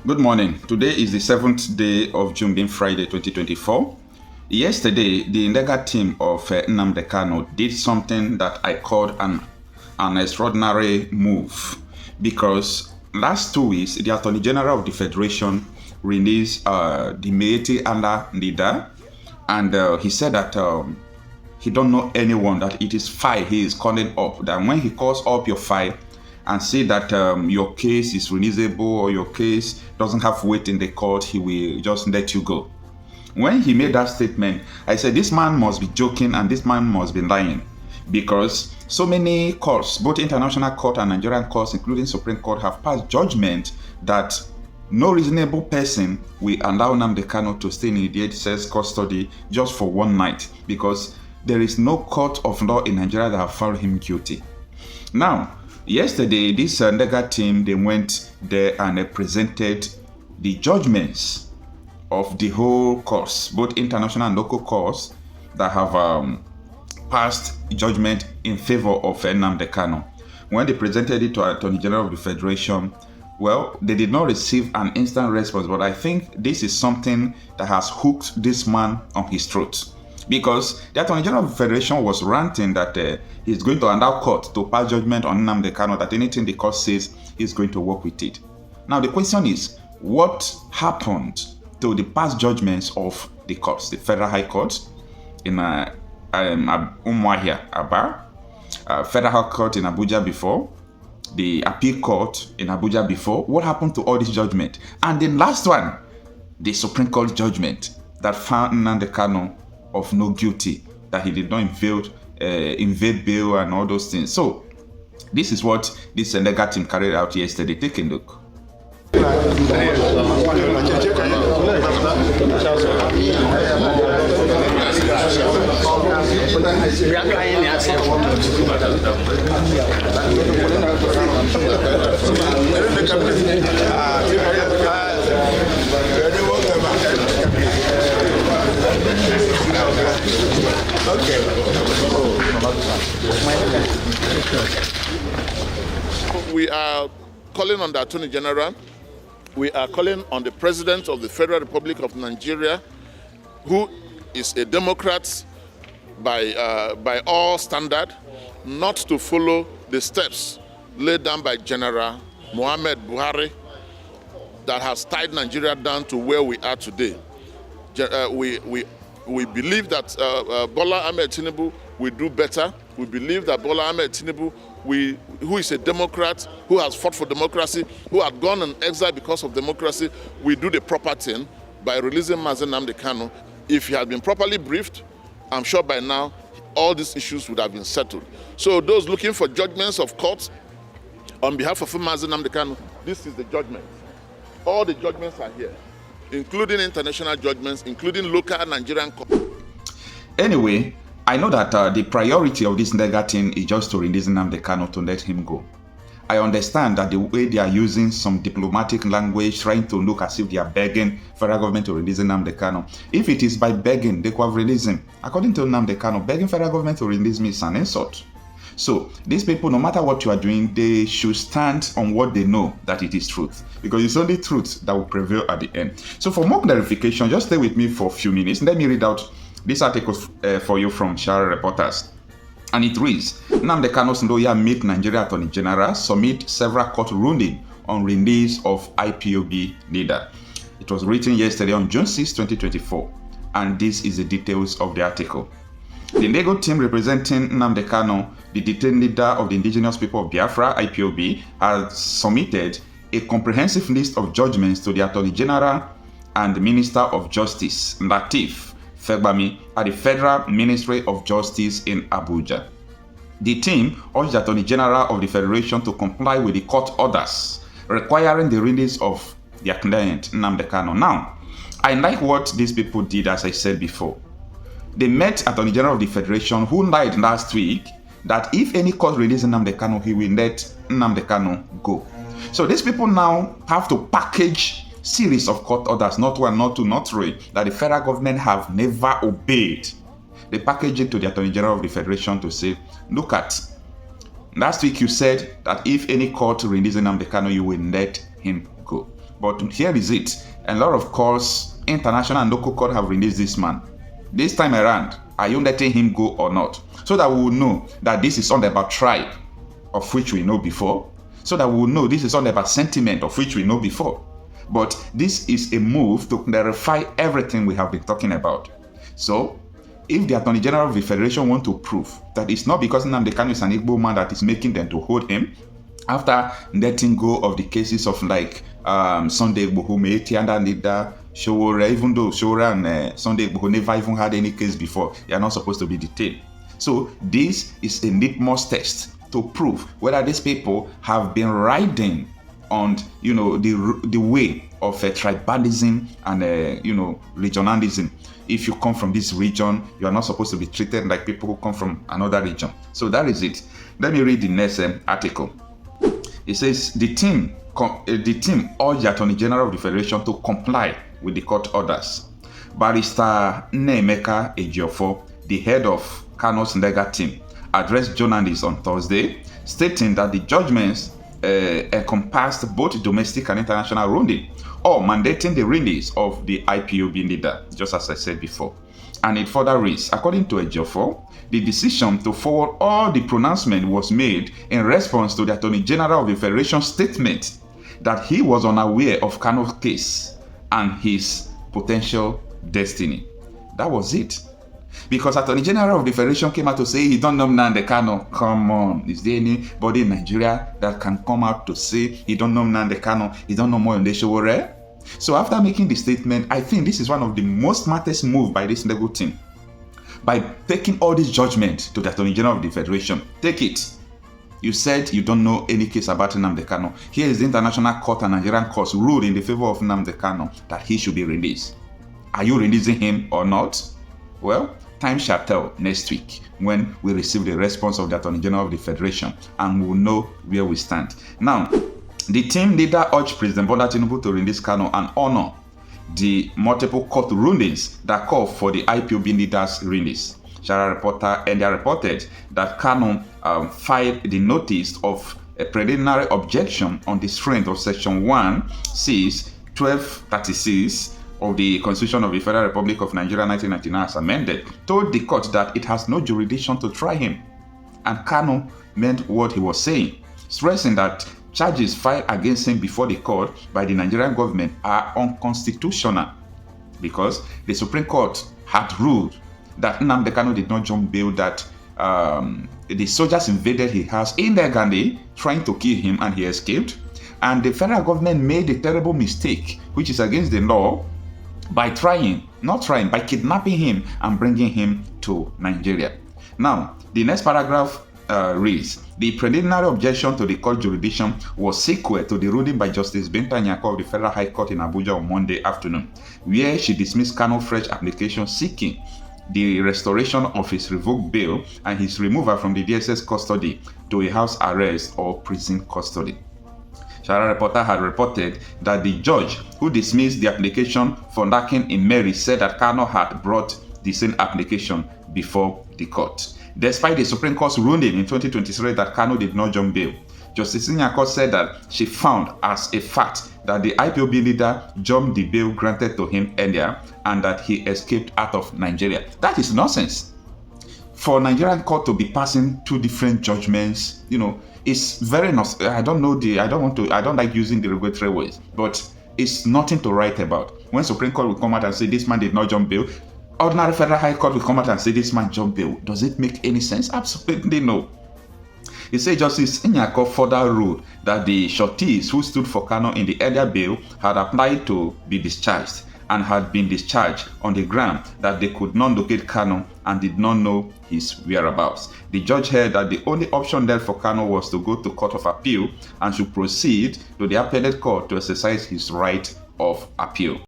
Good morning. Today is the 7th day of June, being Friday 2024. Yesterday, the legal team of Nnamdi Kanu did something that I called an extraordinary move, because last 2 weeks, the Attorney General of the Federation released the Meeti Allah leader, and he said that he don't know anyone, that it is file he is calling up, that when he calls up your file and say that your case is releasable or your case doesn't have weight in the court, he will just let you go. When he made that statement, I said this man must be joking and this man must be lying, because so many courts, both international court and Nigerian courts, including Supreme Court, have passed judgment that no reasonable person will allow Nnamdi Kanu to stay in the DHS custody just for one night, because there is no court of law in Nigeria that have found him guilty. Now, yesterday, this legal team, they went there and they presented the judgments of the whole courts, both international and local courts, that have passed judgment in favor of Nnamdi Kanu. When they presented it to Attorney General of the Federation, well, they did not receive an instant response, but I think this is something that has hooked this man on his throat. Because the Attorney General of the Federation was ranting that he's going to allow court to pass judgment on Nnamdi Kanu, that anything the court says, he's going to work with it. Now the question is, what happened to the past judgments of the courts, the Federal High Court in Umuahia, Aba, Federal High Court in Abuja before, the Appeal Court in Abuja before? What happened to all this judgment? And the last one, the Supreme Court judgment that found Nnamdi Kanu of no guilty, that he did not invade bail and all those things. So this is what this legal team carried out yesterday. Take a look. We are calling on the Attorney General. We are calling on the President of the Federal Republic of Nigeria, who is a Democrat by all standard, not to follow the steps laid down by General Muhammad Buhari that has tied Nigeria down to where we are today. We believe that Bola Ahmed Tinubu will do better. We believe that Bola Ahmed Tinubu, who is a Democrat, who has fought for democracy, who had gone in exile because of democracy, will do the proper thing by releasing Nnamdi Kanu. If he had been properly briefed, I'm sure by now all these issues would have been settled. So those looking for judgments of courts on behalf of Nnamdi Kanu, this is the judgment. All the judgments are here, including international judgments, including local Nigerian courts. Anyway, I know that the priority of this legal team is just to release Nnamdi Kanu, to let him go. I understand that the way they are using some diplomatic language, trying to look as if they are begging federal government to release Nnamdi Kanu. If it is by begging, they could have released him. According to Nnamdi Kanu, begging federal government to release me is an insult. So these people, no matter what you are doing, they should stand on what they know that it is truth, because it's only truth that will prevail at the end. So for more clarification, just stay with me for a few minutes. Let me read out this article for you from Shara Reporters. And it reads, Nnamdi Kanu's lawyer made Nigeria Attorney General submit several court rulings on release of IPOB leader. It was written yesterday on June 6, 2024, and this is the details of the article. The legal team representing Nnamdi Kanu, the detained leader of the Indigenous People of Biafra, IPOB, has submitted a comprehensive list of judgments to the Attorney General and the Minister of Justice, Lateef Fagbemi, at the Federal Ministry of Justice in Abuja. The team urged the Attorney General of the Federation to comply with the court orders requiring the release of their client, Nnamdi Kanu. Now, I like what these people did, as I said before. They met Attorney General of the Federation, who lied last week that if any court releases Nnamdi Kanu, he will let Nnamdi Kanu go. So these people now have to package series of court orders, not one, not two, not three, that the federal government have never obeyed. They package it to the Attorney General of the Federation to say, look at, last week you said that if any court releases Nnamdi Kanu, you will let him go. But here is it. A lot of courts, international and local court have released this man. This time around, are you letting him go or not? So that we will know that this is not about tribe, of which we know before. So that we will know this is not about sentiment, of which we know before. But this is a move to clarify everything we have been talking about. So, if the Attorney General of the Federation want to prove that it's not because Nnamdi Kanu is an Igbo man that is making them to hold him, after letting go of the cases of like Sunday Igboho, Meiti and Anida, Showore, even though Showore and Sunday Igboho never even had any case before, they are not supposed to be detained. So this is a litmus test to prove whether these people have been riding on, the way of tribalism and regionalism. If you come from this region, you are not supposed to be treated like people who come from another region. So that is it. Let me read the next article. It says the team urged the Attorney General of the Federation to comply with the court orders. Barrister Nnaemeka Ejiofor, the head of Kanu's legal team, addressed journalists on Thursday, stating that the judgments encompassed both domestic and international ruling, or mandating the release of the IPOB leader, just as I said before. And it further reads, according to Ejiofor, the decision to forward all the pronouncement was made in response to the Attorney General of the Federation statement that he was unaware of Kanu's case and his potential destiny. That was it. Because Attorney General of the Federation came out to say he don't know Nnamdi Kanu. Come on, is there anybody in Nigeria that can come out to say he don't know Nnamdi Kanu, he don't know more on Showore? So after making the statement, I think this is one of the most smartest moves by this legal team. By taking all this judgment to the Attorney General of the Federation. Take it. You said you don't know any case about Nnamdi Kanu. Here is the International Court and Nigerian courts ruled in the favor of Nnamdi Kanu that he should be released. Are you releasing him or not? Well, time shall tell next week when we receive the response of the Attorney General of the Federation, and we will know where we stand. Now, the team leader urged President Bola Tinubu to release Kanu and honor the multiple court rulings that call for the IPOB leader's release. Shara reporter earlier reported that Kanu filed the notice of a preliminary objection on the strength of Section 1(6)(1236) of the Constitution of the Federal Republic of Nigeria 1999 as amended, told the court that it has no jurisdiction to try him. And Kanu meant what he was saying, stressing that charges filed against him before the court by the Nigerian government are unconstitutional because the Supreme Court had ruled that Nnamdi Kanu did not jump bail, that the soldiers invaded his house illegally, trying to kill him, and he escaped. And the federal government made a terrible mistake, which is against the law, by by kidnapping him and bringing him to Nigeria. Now, the next paragraph reads, the preliminary objection to the court jurisdiction was sequel to the ruling by Justice Binta Nyako of the Federal High Court in Abuja on Monday afternoon, where she dismissed Kanu's fresh application seeking the restoration of his revoked bail and his removal from the DSS custody to a house arrest or prison custody. Shara reporter had reported that the judge who dismissed the application for lacking in merit said that Kanu had brought the same application before the court. Despite the Supreme Court's ruling in 2023 that Kanu did not jump bail, Justice Nyako said that she found as a fact that the IPOB leader jumped the bail granted to him earlier and that he escaped out of Nigeria. That is nonsense. For Nigerian court to be passing two different judgments, it's very not. I don't like using the regulatory words, but it's nothing to write about. When Supreme Court will come out and say this man did not jump bail, ordinary Federal High Court will come out and say this man jumped bail. Does it make any sense? Absolutely no. He said Justice Nyako further ruled that the sureties who stood for Kanu in the earlier bail had applied to be discharged and had been discharged on the ground that they could not locate Kanu and did not know his whereabouts. The judge held that the only option left for Kanu was to go to Court of Appeal and should proceed to the appellate court to exercise his right of appeal.